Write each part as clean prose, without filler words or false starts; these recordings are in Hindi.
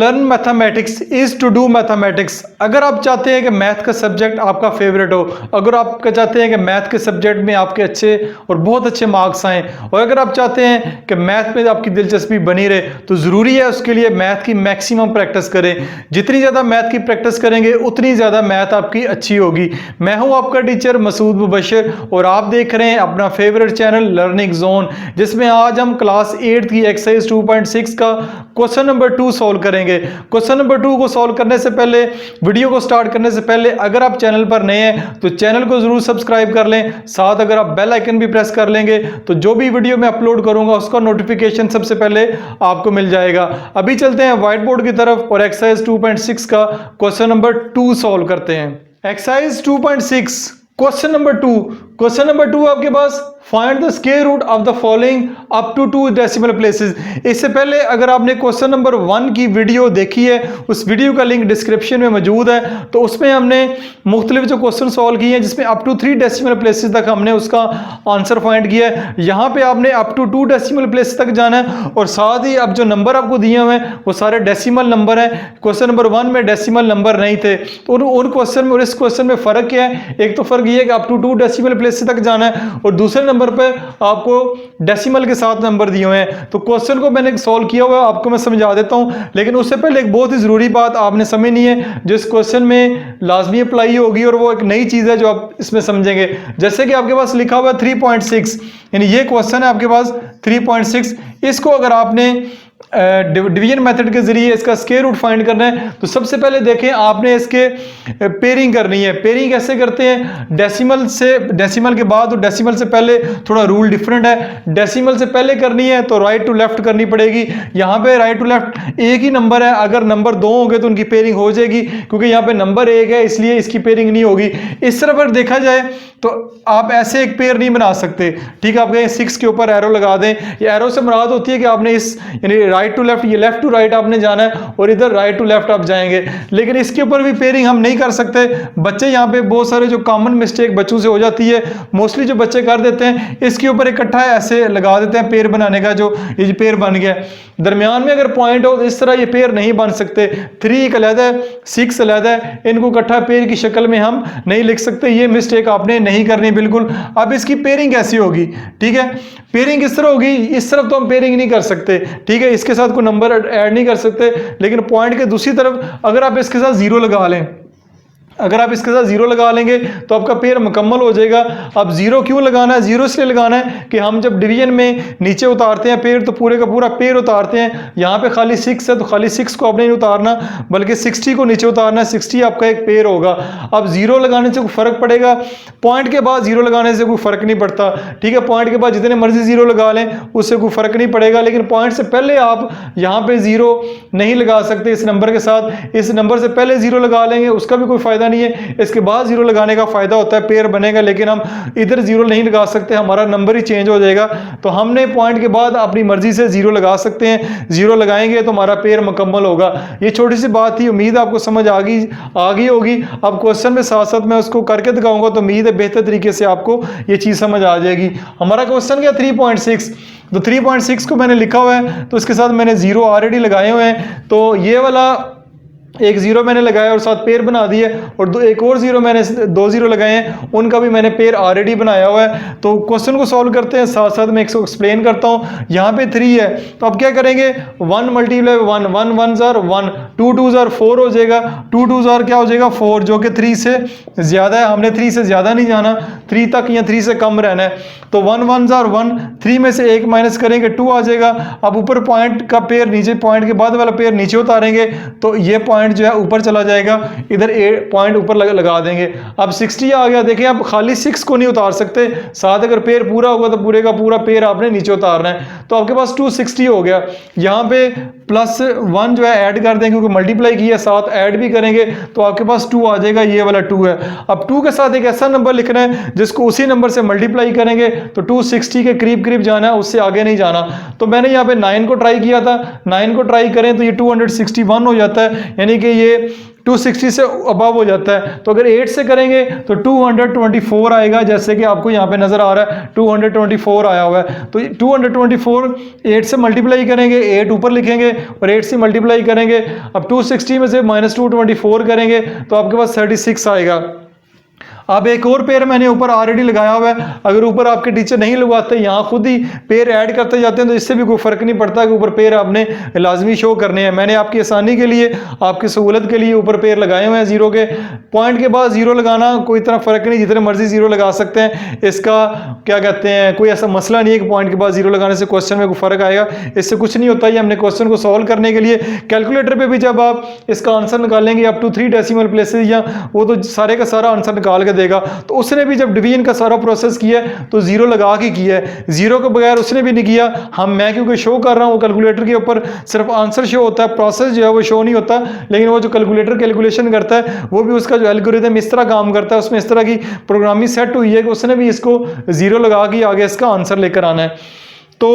Learn mathematics is to do mathematics. अगर आप चाहते हैं कि मैथ का सब्जेक्ट आपका फेवरेट हो, अगर आप चाहते हैं कि मैथ के सब्जेक्ट में आपके अच्छे और बहुत अच्छे मार्क्स आएँ, और अगर आप चाहते हैं कि मैथ में आपकी दिलचस्पी बनी रहे, तो ज़रूरी है उसके लिए मैथ की मैक्सिमम प्रैक्टिस करें। जितनी ज़्यादा मैथ की प्रैक्टिस करेंगे उतनी ज़्यादा मैथ आपकी अच्छी होगी। मैं हूँ आपका टीचर मसूद मुबशर और आप देख रहे हैं अपना फेवरेट चैनल लर्निंग जोन, जिसमें आज हम क्लास 8 की एक्सरसाइज 2.6 का क्वेश्चन नंबर 2 सॉल्व करेंगे। क्वेश्चन नंबर 2 को सॉल्व करने से पहले, वीडियो को स्टार्ट करने से पहले, अगर आप चैनल पर नए हैं तो चैनल को जरूर सब्सक्राइब कर लें। साथ अगर आप बेल आइकन भी प्रेस कर लेंगे तो जो भी वीडियो मैं अपलोड करूंगा उसका नोटिफिकेशन सबसे पहले आपको मिल जाएगा। अभी चलते हैं व्हाइट बोर्ड की तरफ और एक्सरसाइज 2.6 का क्वेश्चन नंबर 2 सॉल्व करते हैं। Exercise 2.6 question number 2। Question number 2 आपके पास find the square root of the following up to 2 decimal places. इससे पहले अगर आपने क्वेश्चन नंबर 1 की वीडियो देखी है, उस वीडियो का लिंक डिस्क्रिप्शन में मौजूद है, तो उसमें हमने मुख्तलिफ जो क्वेश्चन सॉल्व किए हैं जिसमें अप टू 3 डेसिमल प्लेसेस तक हमने उसका आंसर फाइंड किया है। यहाँ पे आपने अप टू 2 डेसिमल प्लेसेस तक जाना है और साथ ही अब जो नंबर आपको दिए हुए हैं वो सारे डेसिमल नंबर हैं। क्वेश्चन नंबर 1 में डेसिमल नंबर नहीं थे, तो उन क्वेश्चन में और इस क्वेश्चन में फ़र्क क्या है? एक तो फ़र्क ये है कि अप टू 2 डेसिमल प्लेसेस तक जाना है और दूसरे नंबर पे आपको डेसिमल के साथ नंबर दिए हुए हैं। तो क्वेश्चन को मैंने सॉल्व किया हुआ है, आपको मैं समझा देता हूं, लेकिन उससे पहले एक बहुत ही जरूरी बात आपने समझनी है जो इस क्वेश्चन में लाजमी अप्लाई होगी, और वो एक नई चीज है जो आप इसमें समझेंगे। जैसे कि आपके पास लिखा हुआ है 3.6, यानी ये क्वेश्चन है आपके पास 3.6। इसको अगर आपने डिवीजन मेथड के जरिए इसका स्क्वायर रूट फाइंड करना है तो सबसे पहले देखें आपने इसके पेयरिंग करनी है। पेयरिंग कैसे करते हैं? डेसिमल से, डेसिमल के बाद और डेसिमल से पहले थोड़ा रूल डिफरेंट है। डेसिमल से पहले करनी है तो राइट टू लेफ्ट करनी पड़ेगी। यहाँ पे राइट टू लेफ्ट एक ही नंबर है, अगर नंबर 2 होंगे तो उनकी पेयरिंग हो जाएगी, क्योंकि यहाँ पे नंबर 1 है इसलिए इसकी पेयरिंग नहीं होगी। इस तरह पर देखा जाए तो आप ऐसे एक पेयर नहीं बना सकते। ठीक है, आप कहें 6 के ऊपर एरो लगा दें, ये एरो से मुराद होती है कि आपने इस यानी राइट टू लेफ्ट, ये लेफ्ट टू राइट आपने जाना है और इधर राइट टू लेफ्ट आप जाएंगे, लेकिन इसके ऊपर भी पेयरिंग हम नहीं कर सकते। बच्चे यहाँ पे बहुत सारे जो कॉमन मिस्टेक बच्चों से हो जाती है, मोस्टली जो बच्चे कर देते हैं, इसके ऊपर इकट्ठा ऐसे लगा देते हैं पेयर बनाने का, जो ये पेयर बन गया। दरमियान में अगर पॉइंट हो तो इस तरह ये पेयर नहीं बन सकते। 3 एक अलग है, 6 अलग है, इनको इकट्ठा पेयर की शक्ल में हम नहीं लिख सकते। ये मिस्टेक आपने नहीं करनी बिल्कुल। अब इसकी पेयरिंग कैसी होगी? ठीक है, पेयरिंग किस तरह होगी? इस तरफ तो हम पेयरिंग नहीं कर सकते, ठीक है, इसके साथ कोई नंबर ऐड नहीं कर सकते, लेकिन पॉइंट के दूसरी तरफ अगर आप इसके साथ 0 लगा लें, अगर आप इसके साथ 0 लगा लेंगे तो आपका पेयर मुकम्मल हो जाएगा। अब 0 क्यों लगाना है? 0 इसलिए लगाना है कि हम जब डिवीजन में नीचे उतारते हैं पेयर तो पूरे का पूरा पेयर उतारते हैं। यहाँ पे खाली 6 है तो खाली 6 को आपने नहीं उतारना, बल्कि 60 को नीचे उतारना है। 60 आपका एक पेयर होगा। अब 0 लगाने से कोई फर्क पड़ेगा? पॉइंट के बाद 0 लगाने से कोई फर्क नहीं पड़ता, ठीक है, पॉइंट के बाद जितने मर्जी 0 लगा लें उससे कोई फर्क नहीं पड़ेगा, लेकिन पॉइंट से पहले आप यहाँ पे 0 नहीं लगा सकते इस नंबर के साथ। इस नंबर से पहले 0 लगा लेंगे उसका भी कोई फायदा नहीं है, इसके बाद 0 लगाने का फायदा होता है, पेयर बनेगा, लेकिन हम इधर 0 नहीं लगा सकते, हमारा नंबर ही चेंज हो जाएगा। तो हमने पॉइंट के बाद अपनी मर्जी से 0 लगा सकते हैं, 0 लगाएंगे तो हमारा पेयर मुकम्मल होगा। ये छोटी सी बात थी, उम्मीद आपको समझ आ गई होगी। अब क्वेश्चन में साथ साथ मैं उसको करके दिखाऊंगा तो उम्मीद है बेहतर तरीके से आपको ये चीज समझ आ जाएगी। हमारा क्वेश्चन क्या 3.6, तो 3.6 को मैंने लिखा हुआ है तो इसके साथ मैंने 0 ऑलरेडी लगाए हुए हैं, तो ये वाला एक 0 मैंने लगाया और साथ पेयर बना दिए, और एक और 0 मैंने 2 0 लगाए हैं, उनका भी मैंने पेयर ऑलरेडी बनाया हुआ है। तो क्वेश्चन को सॉल्व करते हैं, साथ साथ मैं इसको एक्सप्लेन करता हूं। यहाँ पे 3 है तो अब क्या करेंगे? 1 मल्टीप्लाई 1, 1 1 1, 2 2 4 हो जाएगा। 2 2 क्या हो जाएगा? 4, जो कि 3 से ज्यादा है। हमने 3 से ज्यादा नहीं जाना, 3 तक या 3 से कम रहना है। तो 1 1 1, 3 में से 1 माइनस करेंगे 2 आ जाएगा। अब ऊपर पॉइंट का पेयर नीचे, पॉइंट के बाद वाला पेयर नीचे उतारेंगे तो ये पॉइंट जो है ऊपर चला जाएगा, इधर पॉइंट ऊपर लगा देंगे। अब 60 आ गया। देखें आप खाली 6 को नहीं उतार सकते, साथ अगर पेयर पूरा होगा तो पूरे का पूरा पेयर आपने नीचे उतारना है। तो आपके पास 260 हो गया। यहाँ पे +1 जो है ऐड कर देंगे, क्योंकि मल्टीप्लाई किया, साथ ऐड भी करेंगे तो आपके पास 2 आ जाएगा। ये वाला 2 है। अब 2 के साथ एक ऐसा नंबर लिखना है जिसको उसी नंबर से मल्टीप्लाई करेंगे तो 260 के करीब करीब जाना है, उससे आगे नहीं जाना। तो मैंने यहाँ पे 9 को ट्राई किया था, 9 को ट्राई करें तो ये 261 हो जाता है, यानी यानी कि ये 260 से अबव हो जाता है। तो अगर 8 से करेंगे तो 224 आएगा, जैसे कि आपको यहाँ पे नजर आ रहा है 224 आया हुआ है। तो 224 8 से मल्टीप्लाई करेंगे, 8 ऊपर लिखेंगे और 8 से मल्टीप्लाई करेंगे। अब 260 में से -224 करेंगे तो आपके पास 36 आएगा। अब एक और पेयर मैंने ऊपर ऑलरेडी लगाया हुआ है, अगर ऊपर आपके टीचर नहीं लगवाते, यहाँ खुद ही पेयर ऐड करते जाते हैं तो इससे भी कोई फर्क नहीं पड़ता कि ऊपर पेयर आपने लाजमी शो करने हैं। मैंने आपकी आसानी के लिए, आपकी सहूलत के लिए ऊपर पेयर लगाए हुए हैं जीरो के। पॉइंट के बाद जीरो लगाना कोई इतना फर्क नहीं, जितने मर्जी जीरो लगा सकते हैं, इसका क्या कहते हैं, कोई ऐसा मसला नहीं है कि पॉइंट के बाद जीरो लगाने से क्वेश्चन में कोई फर्क आएगा, इससे कुछ नहीं होता। ये हमने क्वेश्चन को सॉल्व करने के लिए कैलकुलेटर पे भी जब आप इसका आंसर निकालेंगे अप टू 3 डेसिमल प्लेसेस, या वो तो सारे का सारा आंसर निकाल के देगा। तो उसने भी जब डिवीजन का सारा प्रोसेस किया है तो जीरो लगा के किया है, जीरो के बगैर उसने भी नहीं किया। मैं क्योंकि शो कर रहा हूँ कैलकुलेटर के ऊपर सिर्फ आंसर शो होता है, प्रोसेस जो है वो शो नहीं होता, लेकिन वो जो कैलकुलेटर कैलकुलेशन करता है वो भी उसका जो एल्गोरिथम इस तरह काम करता है, उसमें इस तरह की प्रोग्रामिंग सेट हुई है कि उसने भी इसको जीरो लगा के आगे इसका आंसर लेकर आना है। तो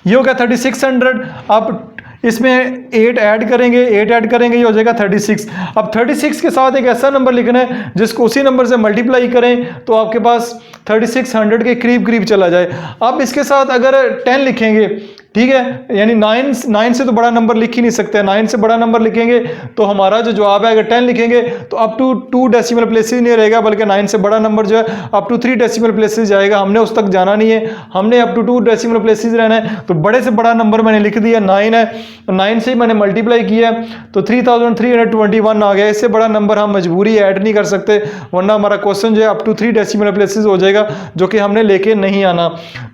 ये हो गया 3600। आप इसमें 8 ऐड करेंगे, 8 ऐड करेंगे, ये हो जाएगा 36। अब 36 के साथ एक ऐसा नंबर लिखना है जिसको उसी नंबर से मल्टीप्लाई करें तो आपके पास 3600 के करीब करीब चला जाए। अब इसके साथ अगर 10 लिखेंगे, ठीक है, यानी 9 से तो बड़ा नंबर लिख ही नहीं सकते, 9 से बड़ा नंबर लिखेंगे तो हमारा जो जवाब है, अगर 10 लिखेंगे तो अप टू 2 डेसिमल प्लेसेस नहीं रहेगा, बल्कि 9 से बड़ा नंबर जो है अप टू 3 डेसिमल प्लेसेस जाएगा। हमने उस तक जाना नहीं है, हमने अप टू 2 डेसिमल प्लेसेस रहना है। तो बड़े से बड़ा नंबर मैंने लिख दिया 9 है, 9 से ही मैंने मल्टीप्लाई किया तो 3321 आ गया। इससे बड़ा नंबर हम मजबूरी ऐड नहीं कर सकते, वरना हमारा क्वेश्चन जो है अप टू 3 डेसिमल प्लेसेस हो जाएगा, जो कि हमने लेके नहीं आना।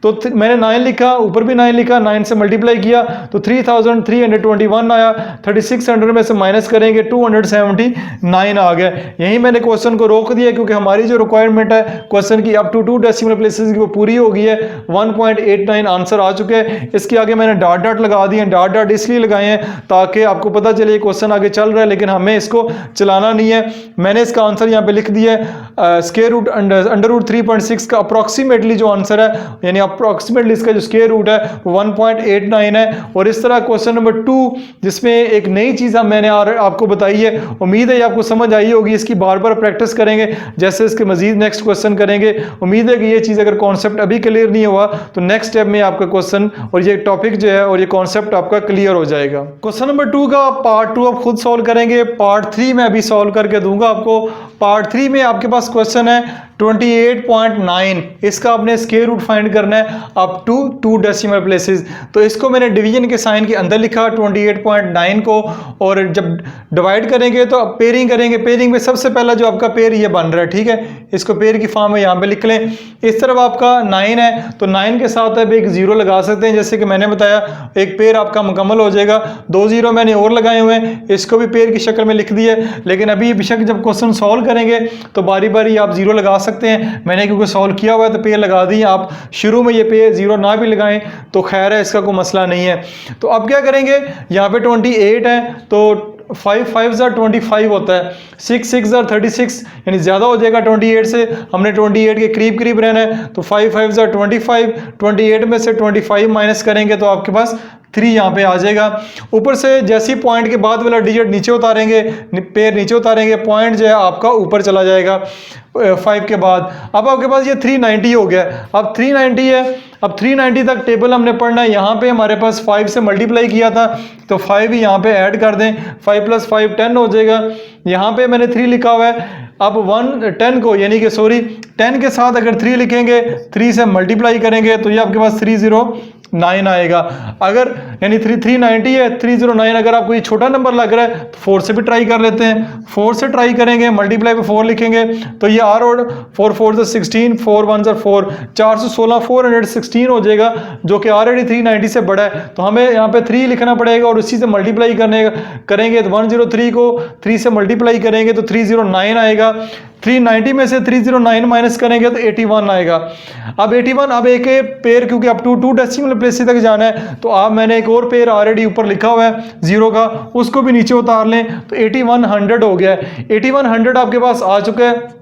तो मैंने 9 लिखा, ऊपर भी 9 लिखा, 9 से मल्टीप्लाई किया तो 3321 आया। 3600 में से माइनस करेंगे 279 आ गया। यही मैंने क्वेश्चन को रोक दिया, क्योंकि हमारी जो रिक्वायरमेंट है क्वेश्चन की अप टू 2 डेसिमल प्लेसेस की वो पूरी हो गई है। 1.89 आंसर आ चुके हैं। इसके आगे मैंने डॉट डॉट लगा दिए। डॉट डॉट इसलिए लगाए हैं ताकि आपको पता चले क्वेश्चन आगे चल रहा है, लेकिन हमें इसको चलाना नहीं है। मैंने इसका आंसर यहाँ पे लिख दिया है, स्क्वायर रूट अंडर रूट 3.6 का अप्रॉक्सीमेटली जो आंसर है, यानी अप्रॉक्सीमेटली इसका जो स्क्वायर रूट है 1.89 है। और इस तरह क्वेश्चन नंबर 2 जिसमें एक नई चीज मैंने आपको बताई है, उम्मीद है ये आपको समझ आई होगी। इसकी बार बार प्रैक्टिस करेंगे जैसे इसके मजीद नेक्स्ट क्वेश्चन करेंगे। उम्मीद है कि ये चीज अगर कॉन्सेप्ट अभी क्लियर नहीं हुआ तो नेक्स्ट स्टेप में आपका क्वेश्चन और ये टॉपिक जो है और ये कॉन्सेप्ट आपका क्लियर हो जाएगा। क्वेश्चन नंबर 2 का पार्ट 2 आप खुद सॉल्व करेंगे, पार्ट 3 में अभी सॉल्व करके दूंगा आपको। पार्ट 3 में आपके पास क्वेश्चन है 28.9, इसका आपने स्क्वायर रूट फाइंड करना है अप टू 2 डेसिमल प्लेसेस। तो इसको मैंने डिवीजन के साइन के अंदर लिखा 28.9 को, और जब डिवाइड करेंगे तो अब पेयरिंग करेंगे। पेयरिंग में सबसे पहला जो आपका पेयर ये बन रहा है, ठीक है, इसको पेयर की फॉर्म में यहाँ पे लिख लें। इस तरफ आपका 9 है तो 9 के साथ अब एक जीरो लगा सकते हैं, जैसे कि मैंने बताया एक पेयर आपका मुकम्मल हो जाएगा। 2 जीरो मैंने और लगाए हुए हैं, इसको भी पेयर की शक्ल में लिख दिया। लेकिन अभी बेशक जब क्वेश्चन सॉल्व करेंगे तो बारी बारी आप जीरो लगा सकते हैं। मैंने क्योंकि सॉल्व किया हुआ है तो पेयर लगा दी। आप शुरू में ये पेयर जीरो ना भी लगाएं तो खैर है, इसका कोई मसला नहीं है। तो अब क्या करेंगे, यहाँ पे 28 है तो 5 5 25 होता है, 6 6 36, यानी ज़्यादा हो जाएगा 28 से। हमने 28 के करीब करीब रहना है तो 5 5 25, 28 में से 25 माइनस करेंगे तो आपके पास 3 यहाँ पे आ जाएगा। ऊपर से जैसे ही पॉइंट के बाद वाला डिजिट नीचे उतारेंगे, पेयर नीचे उतारेंगे, पॉइंट जो है आपका ऊपर चला जाएगा 5 के बाद। अब आपके पास ये 390 हो गया। अब 390 है, अब 390 तक टेबल हमने पढ़ना है। यहाँ पे हमारे पास 5 से मल्टीप्लाई किया था तो 5 ही यहाँ पे ऐड कर दें, 5 + 5 10 हो जाएगा। यहाँ पे मैंने 3 लिखा हुआ है। अब 10 को यानी कि 10 के साथ अगर 3 लिखेंगे, 3 से मल्टीप्लाई करेंगे तो ये आपके पास 309 आएगा। अगर यानी 390 है, 309 अगर आपको ये छोटा नंबर लग रहा है तो 4 से भी ट्राई कर लेते हैं। 4 से ट्राई करेंगे, मल्टीप्लाई पे 4 लिखेंगे तो ये आर और 4 4 16, 4 1 4, 416 416 हो जाएगा, जो कि ऑलरेडी 390 से बड़ा है। तो हमें यहाँ पे 3 लिखना पड़ेगा और उसी से मल्टीप्लाई करेंगे तो 103 को 3 से मल्टीप्लाई करेंगे तो 309 आएगा। 390 में से 309 माइनस करेंगे तो 81 आएगा। अब 81, अब एक पेयर क्योंकि अप टू 2 डेसिमल प्लेसेस तक जाना है तो आप मैंने एक और पेयर ऑलरेडी ऊपर लिखा हुआ है जीरो का, उसको भी नीचे उतार लें तो 8100 हो गया है। 8100 आपके पास आ चुका है।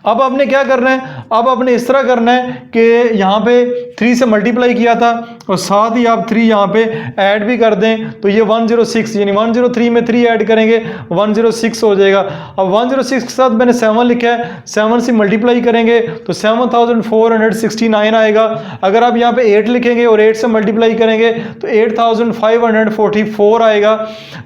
अब आपने क्या करना है, अब आपने इस तरह करना है कि यहाँ पे 3 से मल्टीप्लाई किया था और साथ ही आप 3 यहाँ पे ऐड भी कर दें तो ये 106, यानी 103 में 3 ऐड करेंगे 106 हो जाएगा। अब 106 के साथ मैंने 7 लिखा है, 7 से मल्टीप्लाई करेंगे तो 7469 आएगा। अगर आप यहाँ पे 8 लिखेंगे और 8 से मल्टीप्लाई करेंगे तो 8544 आएगा,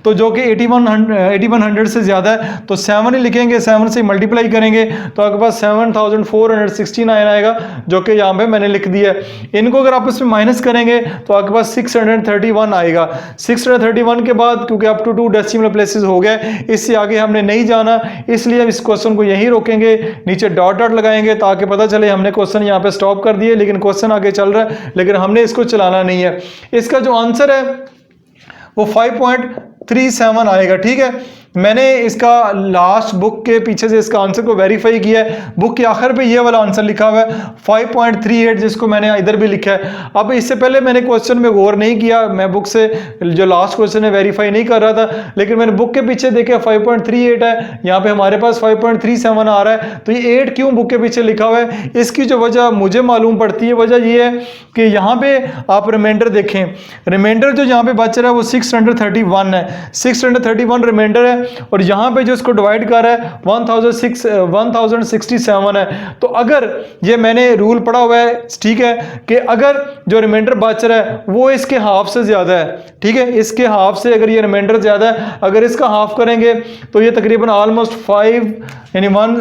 तो जो कि 8100 से ज़्यादा है। तो 7 ही लिखेंगे, 7 से मल्टीप्लाई करेंगे तो आपके पास 7469 आएगा, जो कि यहाँ पे मैंने लिख दिया है। इनको अगर आपस में माइनस करेंगे तो आपके पास 631 आएगा। 631 के बाद क्योंकि अप टू 2 डेसिमल प्लेसेस हो गए, इससे आगे हमने नहीं जाना, इसलिए हम इस क्वेश्चन को यहीं रोकेंगे, नीचे डॉट डॉट लगाएंगे ताकि पता चले हमने क्वेश्चन यहाँ पे स्टॉप कर दिए, लेकिन क्वेश्चन आगे चल रहा है, लेकिन हमने इसको चलाना नहीं है। इसका जो आंसर है वो 5.37 आएगा। ठीक है, मैंने इसका लास्ट बुक के पीछे से इसका आंसर को वेरीफाई किया है। बुक के आखिर पे ये वाला आंसर लिखा हुआ है 5.38, जिसको मैंने इधर भी लिखा है। अब इससे पहले मैंने क्वेश्चन में गौर नहीं किया, मैं बुक से जो लास्ट क्वेश्चन है वेरीफाई नहीं कर रहा था, लेकिन मैंने बुक के पीछे देखा 5.38 है, यहाँ पे हमारे पास 5.37 आ रहा है। तो ये 8 क्यों बुक के पीछे लिखा हुआ है, इसकी जो वजह मुझे मालूम पड़ती है, वजह ये है कि यहाँ पे आप रिमाइंडर देखें, रिमाइंडर जो यहाँ पे बच रहा है वो 631 है, 631 रिमाइंडर है, और यहां पे जो इसको डिवाइड कर रहा है 1067 है। तो अगर ये मैंने रूल पढ़ा हुआ है, ठीक है, कि अगर जो रिमाइंडर बच रहा है वो इसके हाफ से ज्यादा है, ठीक है, इसके हाफ से अगर ये रिमाइंडर ज्यादा है, अगर इसका हाफ करेंगे तो ये तकरीबन ऑलमोस्ट 5 यानी 1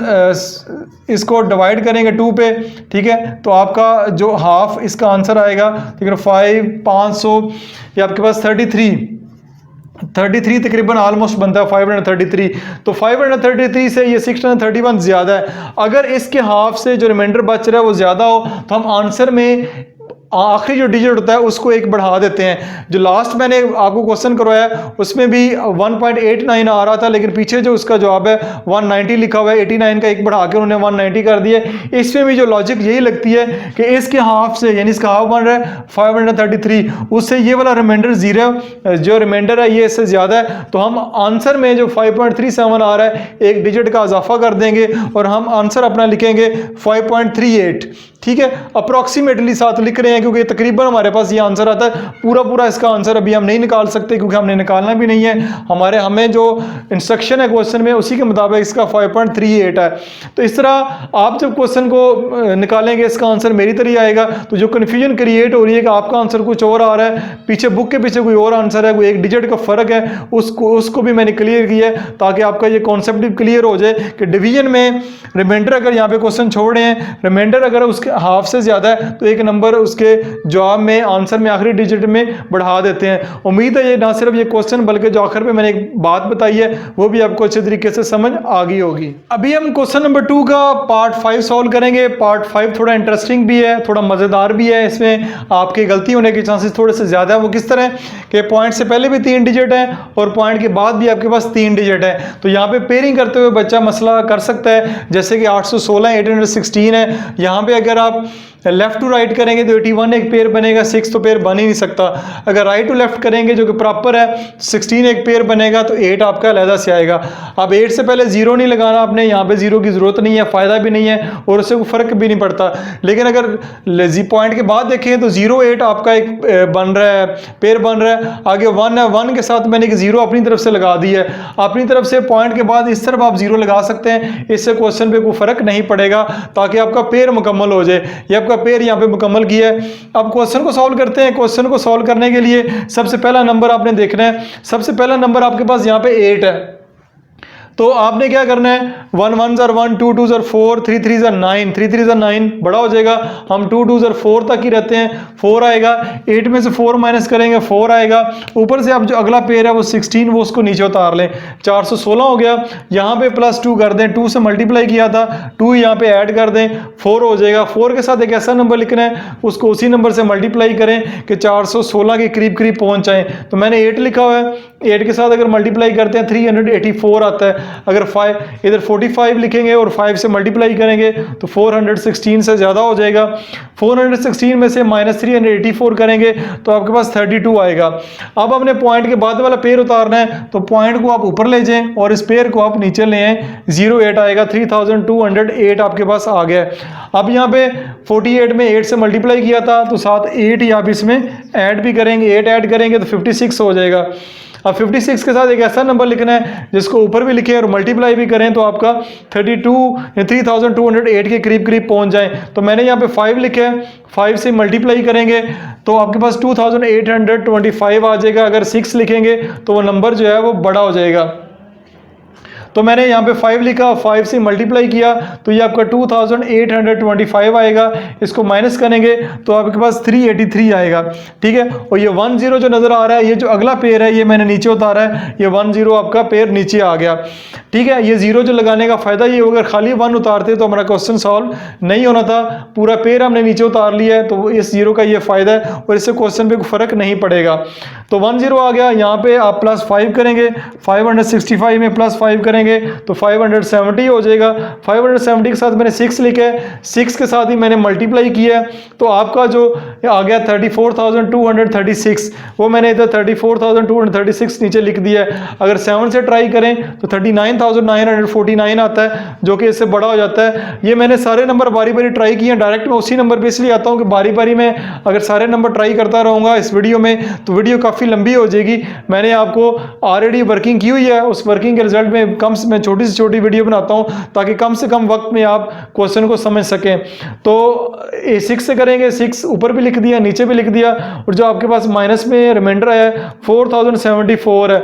इसको डिवाइड करेंगे 2 पे, ठीक है, तो आपका जो हाफ इसका आंसर आएगा, ठीक है, 500 ये आपके पास 33 तकरीबन ऑलमोस्ट बनता है 533। तो 533 से ये 631 ज़्यादा है। अगर इसके हाफ से जो रिमाइंडर बच रहा है वो ज़्यादा हो तो हम आंसर में आखिरी जो डिजिट होता है उसको 1 बढ़ा देते हैं। जो लास्ट मैंने आपको क्वेश्चन करवाया उसमें भी 1.89 आ रहा था, लेकिन पीछे जो उसका जवाब है 190 लिखा हुआ है, 89 का 1 बढ़ा के उन्होंने 190 कर दिया। इसमें भी जो लॉजिक यही लगती है कि इसके हाफ से, यानी इसका हाफ बन रहा है 533, उससे ये वाला रिमाइंडर 0 जो रिमाइंडर है ये इससे ज़्यादा है, तो हम आंसर में जो 5.37 आ रहा है 1 डिजिट का इजाफा कर देंगे और हम आंसर अपना लिखेंगे 5.38। ठीक है, अप्रॉक्सीमेटली साथ लिख रहे हैं क्योंकि तकरीबन हमारे पास ये आंसर आता है। पूरा इसका आंसर अभी हम नहीं निकाल सकते क्योंकि हमने निकालना भी नहीं है, हमें जो इंस्ट्रक्शन है क्वेश्चन में उसी के मुताबिक इसका 5.38 है। तो इस तरह आप जब क्वेश्चन को निकालेंगे इसका आंसर मेरी तरह आएगा। तो जो कन्फ्यूजन क्रिएट हो रही है कि आपका आंसर कुछ और आ रहा है, पीछे बुक के पीछे कोई और आंसर है, कोई 1 डिजिट का फर्क है, उसको भी मैंने क्लियर किया है ताकि आपका ये कॉन्सेप्ट भी क्लियर हो जाए कि डिवीजन में रिमाइंडर अगर यहाँ पे क्वेश्चन छोड़ रहे हैं, रिमाइंडर अगर उसके हाफ से ज्यादा है तो 1 नंबर उसके जवाब में आंसर में आखिरी डिजिट में बढ़ा देते हैं। उम्मीद है ये ना सिर्फ ये क्वेश्चन बल्कि जो आखिर में मैंने एक बात बताई है वो भी आपको अच्छे तरीके से समझ आ गई होगी। अभी हम क्वेश्चन नंबर 2 का पार्ट 5 सॉल्व करेंगे। पार्ट 5 थोड़ा इंटरेस्टिंग भी है, थोड़ा मजेदार भी है, इसमें आपकी गलती होने के चांसेस थोड़े से ज्यादा है। वो किस तरह के पॉइंट से पहले भी 3 डिजिट है और पॉइंट के बाद भी आपके पास 3 डिजिट है, तो यहाँ पे पेयरिंग करते हुए बच्चा मसला कर सकता है। जैसे कि 816 816 है, यहाँ पे अगर आप लेफ्ट टू राइट करेंगे तो 81 एक पेयर बनेगा, 6 तो पेयर बन ही नहीं सकता। अगर राइट टू लेफ्ट करेंगे जो कि प्रॉपर है 16 एक पेयर बनेगा, तो 8 आपका अलहदा से आएगा। अब 8 से पहले 0 नहीं लगाना आपने, यहाँ पे 0 की जरूरत नहीं है, फायदा भी नहीं है और उससे कोई फर्क भी नहीं पड़ता। लेकिन अगर पॉइंट के बाद देखें तो 0 8 आपका एक बन रहा है, पेयर बन रहा है, आगे 1 है, 1 के साथ मैंने एक 0 अपनी तरफ से लगा दी है। अपनी तरफ से पॉइंट के बाद इस तरफ आप 0 लगा सकते हैं, इससे क्वेश्चन पे कोई फर्क नहीं पड़ेगा ताकि आपका पेयर मुकम्मल हो जाए। ये आपका पेयर यहाँ पे मुकम्मल किया है। अब क्वेश्चन को सॉल्व करते हैं। क्वेश्चन को सॉल्व करने के लिए सबसे पहला नंबर आपने देखना है, सबसे पहला नंबर आपके पास यहाँ पे 8 है, तो आपने क्या करना है 1 1 ज़र 1 2 2 ज़र 4 3 3 ज़र 9 3 3 ज़र 9 बड़ा हो जाएगा। हम 2 2 ज़र 4 तक ही रहते हैं, 4 आएगा। 8 में से 4 माइनस करेंगे 4 आएगा। ऊपर से अब जो अगला पेयर है वो 16, वो उसको नीचे उतार लें, 416 हो गया। यहाँ पे +2 कर दें, 2 से मल्टीप्लाई किया था, 2 यहाँ पे ऐड कर दें, 4 हो जाएगा। 4 के साथ एक ऐसा नंबर लिखना है उसको उसी नंबर से मल्टीप्लाई करें कि 416 के करीब करीब पहुँच जाए। तो मैंने 8 लिखा हुआ है, 8 के साथ अगर मल्टीप्लाई करते हैं 384 आता है। अगर 5 इधर 45 लिखेंगे और 5 से मल्टीप्लाई करेंगे तो 416 से ज़्यादा हो जाएगा। 416 में से -384 करेंगे तो आपके पास 32 आएगा। अब अपने पॉइंट के बाद वाला पेयर उतारना है तो पॉइंट को आप ऊपर ले जाएं और इस पेयर को आप नीचे ले आएं, 08 आएगा, 3208 आपके पास आ गया। अब यहाँ पे 48 में 8 से मल्टीप्लाई किया था तो साथ 8 ही आप इसमें ऐड भी करेंगे, 8 ऐड करेंगे तो 56 हो जाएगा। अब 56 के साथ एक ऐसा नंबर लिखना है जिसको ऊपर भी लिखें और मल्टीप्लाई भी करें तो आपका 3208 के करीब करीब पहुंच जाए। तो मैंने यहाँ पे 5 लिखे हैं, 5 से मल्टीप्लाई करेंगे तो आपके पास 2825 आ जाएगा। अगर 6 लिखेंगे तो वो नंबर जो है वो बड़ा हो जाएगा। तो मैंने यहाँ पे 5 लिखा, 5 से मल्टीप्लाई किया तो ये आपका 2825 आएगा। इसको माइनस करेंगे तो आपके पास 383 आएगा, ठीक है। और ये 10 जो नज़र आ रहा है, ये जो अगला पेयर है ये मैंने नीचे उतारा है, ये 10 आपका पेयर नीचे आ गया, ठीक है। ये 0 जो लगाने का फ़ायदा ये अगर खाली 1 उतारते तो हमारा क्वेश्चन सॉल्व नहीं होना था। पूरा पेयर हमने नीचे उतार लिया है तो इस 0 का ये फ़ायदा है और इससे क्वेश्चन पे कोई फ़र्क नहीं पड़ेगा। तो 10 आ गया। यहाँ पे आप +5 करेंगे, 565 में +5 करेंगे तो 570 हो जाएगा। 570 के साथ मैंने 6 लिखा है, 6 के साथ ही मैंने मल्टीप्लाई किया है तो आपका जो आ गया 34,236, वो मैंने इधर 34,236 नीचे लिख दिया है। अगर 7 से ट्राई करें तो 39,949 आता है जो कि इससे बड़ा हो जाता है। ये मैंने सारे नंबर बारी बारी ट्राई किए हैं। डायरेक्ट मैं उसी नंबर पे इसलिए आता हूँ कि बारी बारी में अगर सारे नंबर ट्राई करता रहूँगा इस वीडियो में तो वीडियो काफ़ी लंबी हो जाएगी। मैंने आपको ऑलरेडी वर्किंग की हुई है, उस वर्किंग के रिजल्ट में मैं छोटी से छोटी वीडियो बनाता हूं ताकि कम से कम वक्त में आप क्वेश्चन को समझ सकें। तो 6 से करेंगे, 6 ऊपर भी लिख दिया, नीचे भी लिख दिया और जो आपके पास माइनस में रिमाइंडर आया 4074 है।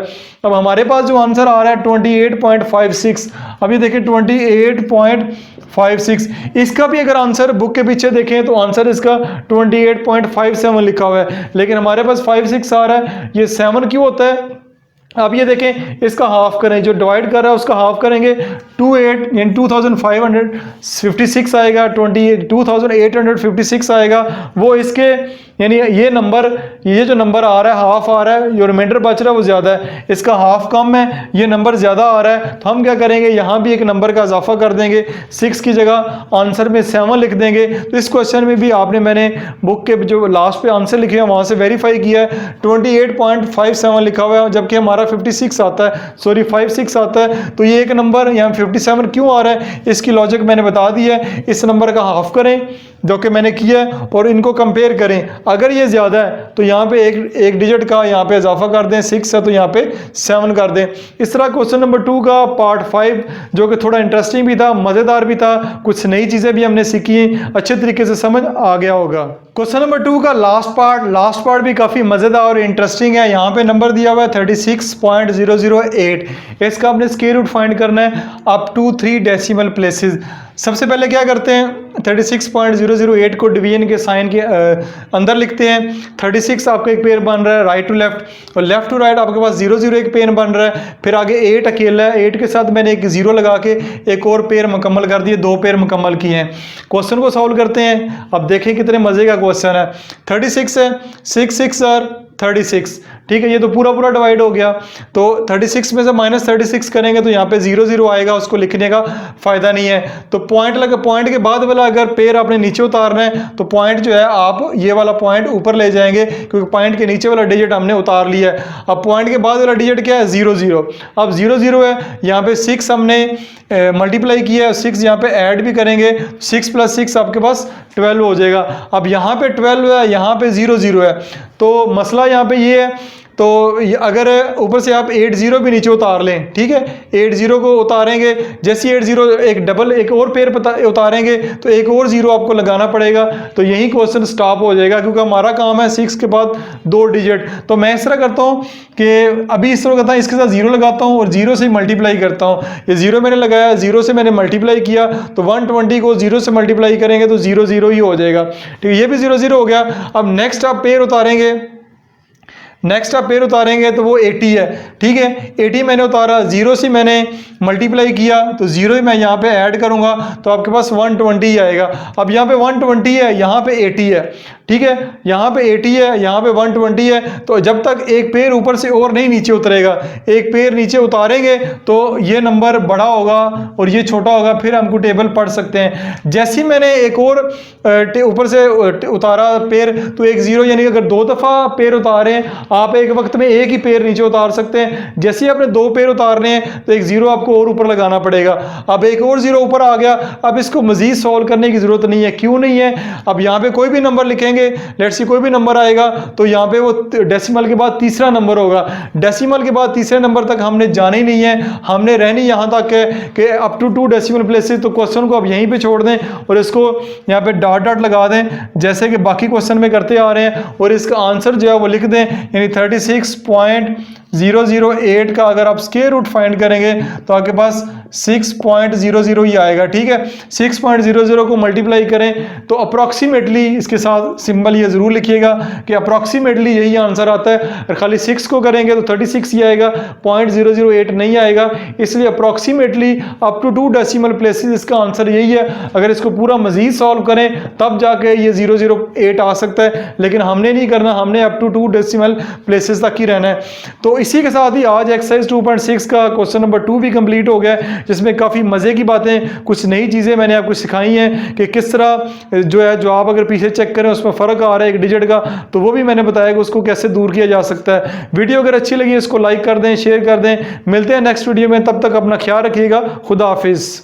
अब हमारे पास जो आंसर आ रहा है 28.56। अभी देखिए 28.56, इसका भी अगर आंसर बुक के पीछे देखें तो आंसर इसका 28.57 लिखा हुआ है, लेकिन हमारे पास 56 आ रहा है। ये 7 क्यों होता है? अब ये देखें, इसका हाफ करें, जो डिवाइड कर रहा है उसका हाफ करेंगे, 28 यानी 2556 आएगा, 2856 आएगा। वो इसके यानी ये नंबर, ये जो नंबर आ रहा है हाफ आ रहा है, जो रिमाइंडर बच रहा है वो ज़्यादा है, इसका हाफ कम है, ये नंबर ज़्यादा आ रहा है। तो हम क्या करेंगे, यहाँ भी एक नंबर का इजाफा कर देंगे, 6 की जगह आंसर में 7 लिख देंगे। तो इस क्वेश्चन में भी आपने मैंने बुक के जो लास्ट पे आंसर लिखे हैं वहाँ से वेरीफाई किया है, 28.57 लिखा हुआ है, जबकि हमारा 56 आता है, सॉरी 56 आता है। तो ये एक नंबर यहाँ 57 क्यों आ रहा है, इसकी लॉजिक मैंने बता दी है। इस नंबर का हाफ करें जो कि मैंने किया है और इनको कंपेयर करें। अगर ये ज़्यादा है तो यहाँ पे एक डिजिट का यहाँ पे इजाफा कर दें, 6 है तो यहाँ पे 7 कर दें। इस तरह क्वेश्चन नंबर 2 का पार्ट 5 जो कि थोड़ा इंटरेस्टिंग भी था, मज़ेदार भी था, कुछ नई चीज़ें भी हमने सीखी, अच्छे तरीके से समझ आ गया होगा। क्वेश्चन नंबर 2 का लास्ट पार्ट भी काफ़ी मज़ेदार और इंटरेस्टिंग है। यहाँ पे नंबर दिया हुआ है 36.008। इसका आपने स्क्वायर रूट फाइंड करना है अप टू 3 डेसिमल प्लेसेस। सबसे पहले क्या करते हैं, 36.008 को डिवीजन के साइन के अंदर लिखते हैं। 36 आपका एक पेयर बन रहा है राइट टू लेफ्ट, और लेफ्ट टू राइट आपके पास 0 एक पेयर बन रहा है। फिर आगे 8 अकेला है, 8 के साथ मैंने एक 0 लगा के एक और पेयर मुकम्मल कर दिए, 2 पेयर मुकम्मल किए हैं। क्वेश्चन को सॉल्व करते हैं। अब देखें कितने मजे का क्वेश्चन है। 36 है, 6 और 36, ठीक है, ये तो पूरा डिवाइड हो गया। तो 36 में से -36 करेंगे तो यहाँ पे 0 आएगा, उसको लिखने का फायदा नहीं है। तो पॉइंट के बाद वाला अगर पेयर आपने नीचे उतारना है तो पॉइंट जो है आप ये वाला पॉइंट ऊपर ले जाएंगे, क्योंकि पॉइंट के नीचे वाला डिजिट हमने उतार लिया है। अब पॉइंट के बाद वाला डिजिट क्या है, 0 अब 0 है, यहाँ पे 6 हमने मल्टीप्लाई किया है, 6 यहाँ पे ऐड भी करेंगे, 6 + 6 आपके पास 12 हो जाएगा। अब यहाँ पे 12 है, यहाँ पे 0 है, तो मसला यहाँ पे ये है। तो अगर ऊपर से आप 80 भी नीचे उतार लें, ठीक है, 80 को उतारेंगे, जैसे 80 एक और पेयर उतारेंगे तो एक और 0 आपको लगाना पड़ेगा। तो यही क्वेश्चन स्टॉप हो जाएगा, क्योंकि हमारा काम है 6 के बाद 2 डिजिट। तो मैं इस तरह करता हूँ कि अभी इस तरह करता हूँ, इसके साथ 0 लगाता हूँ और 0 से मल्टीप्लाई करता हूँ। ये 0 मैंने लगाया, 0 से मैंने मल्टीप्लाई किया, तो 120 को 0 से मल्टीप्लाई करेंगे तो 0 ही हो जाएगा। ठीक है, ये भी 0 हो गया। अब नेक्स्ट आप पेयर उतारेंगे, नेक्स्ट आप पेयर उतारेंगे तो वो 80 है, ठीक है। 80 मैंने उतारा, 0 से मैंने मल्टीप्लाई किया तो 0 ही मैं यहाँ पे ऐड करूँगा तो आपके पास 120 आएगा। अब यहाँ पे 120 है, यहाँ पे 80 है, ठीक है। यहाँ पे 80 है, यहाँ पे 120 है, तो जब तक एक पेयर ऊपर से और नहीं नीचे उतरेगा, एक पेयर नीचे उतारेंगे तो ये नंबर बड़ा होगा और ये छोटा होगा, फिर हमको टेबल पढ़ सकते हैं। जैसे ही मैंने एक और ऊपर से उतारा पेयर तो एक 0, यानी अगर 2 दफ़ा पेयर उतारे आप एक वक्त में एक ही पेयर नीचे उतार सकते हैं। जैसे ही आपने 2 पेयर उतारने हैं तो एक 0 आपको और ऊपर लगाना पड़ेगा। अब एक और 0 ऊपर आ गया, अब इसको मजीद सॉल्व करने की जरूरत नहीं है। क्यों नहीं है? अब यहाँ पे कोई भी नंबर लिखेंगे, लेट्स सी कोई भी नंबर आएगा तो यहाँ पे वो डेसिमल के बाद तीसरा नंबर होगा। डेसिमल के बाद तीसरे नंबर तक हमने जाना ही नहीं है, हमने रहनी यहाँ तक है कि अप टू 2 डेसिमल प्लेसेस। तो क्वेश्चन को आप यहीं पे छोड़ दें और इसको यहाँ पे डॉट डॉट लगा दें जैसे कि बाकी क्वेश्चन में करते आ रहे हैं, और इसका आंसर जो है वो लिख दें, यानी 36.008 का अगर आप स्क्वायर रूट फाइंड करेंगे तो आपके पास 6.00 ही आएगा, ठीक है। 6.00 को मल्टीप्लाई करें तो अप्रॉक्सीमेटली, इसके साथ सिंबल ये जरूर लिखिएगा कि अप्रॉक्सीमेटली यही आंसर आता है। और खाली 6 को करेंगे तो 36 ही आएगा, 0.008 नहीं आएगा। इसलिए approximately up to 2 decimal places इसका आंसर यही है। अगर इसको पूरा मजीद सॉल्व करें तब जाके ये 008 आ सकता है, लेकिन हमने नहीं करना, हमने अप टू 2 डेसिमल प्लेसेस तक ही रहना है। तो इसी के साथ ही आज एक्सरसाइज 2.6 का क्वेश्चन नंबर 2 भी कंप्लीट हो गया है, जिसमें काफ़ी मज़े की बातें, कुछ नई चीज़ें मैंने आपको सिखाई हैं कि किस तरह जो है, जो आप अगर पीछे चेक करें उसमें फ़र्क आ रहा है एक डिजिट का, तो वो भी मैंने बताया कि उसको कैसे दूर किया जा सकता है। वीडियो अगर अच्छी लगी इसको लाइक कर दें, शेयर कर दें। मिलते हैं नेक्स्ट वीडियो में, तब तक अपना ख्याल रखिएगा। खुदा हाफिज़।